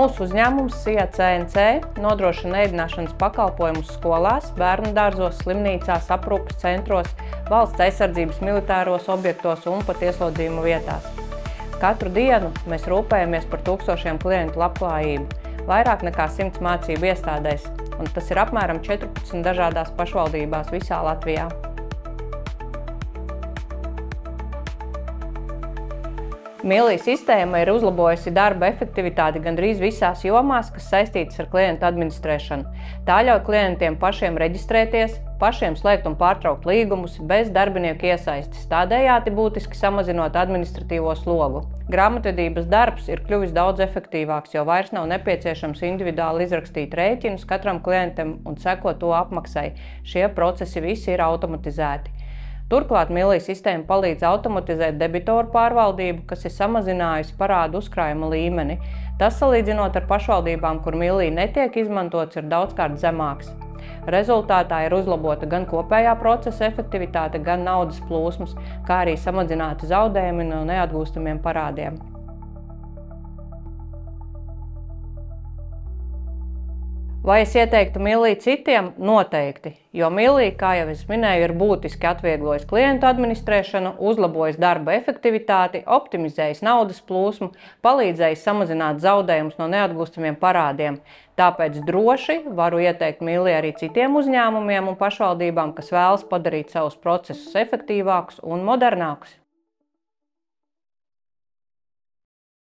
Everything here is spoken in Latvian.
Millis uzņēmums SIA CNC nodrošina ēdināšanas pakalpojumus skolās, bērnu dārzos, slimnīcās, aprūpes centros, valsts aizsardzības militāros objektos un pat ieslodzījuma vietās. Katru dienu mēs rūpējamies par tūkstošiem klientu labklājību, vairāk nekā 100 mācību iestādēs, un tas ir apmēram 14 dažādās pašvaldībās visā Latvijā. Millis sistēma ir uzlabojusi darba efektivitāti gandrīz visās jomās, kas saistītas ar klientu administrēšanu. Tā ļauj klientiem pašiem reģistrēties, pašiem slēgt un pārtraukt līgumus bez darbinieku iesaistes, tādējādi būtiski samazinot administratīvo slogu. Grāmatvedības darbs ir kļuvis daudz efektīvāks, jo vairs nav nepieciešams individuāli izrakstīt rēķinus katram klientam un sekot to apmaksai. Šie procesi visi ir automatizēti. Turklāt Millis sistēma palīdz automatizēt debitoru pārvaldību, kas ir samazinājusi parādu uzkrājuma līmeni. Tas, salīdzinot ar pašvaldībām, kur Millis netiek izmantots, ir daudzkārt zemāks. Rezultātā ir uzlabota gan kopējā procesa efektivitāte, gan naudas plūsmas, kā arī samazināti zaudējumi no neatgūstamiem parādiem. Vai es ieteiktu Millis citiem? Noteikti, jo Millis, kā jau es minēju, ir būtiski atvieglojis klientu administrēšanu, uzlabojis darba efektivitāti, optimizējis naudas plūsmu, palīdzējis samazināt zaudējumus no neatgūstamiem parādiem. Tāpēc droši varu ieteikt Millis arī citiem uzņēmumiem un pašvaldībām, kas vēlas padarīt savus procesus efektīvākus un modernākus.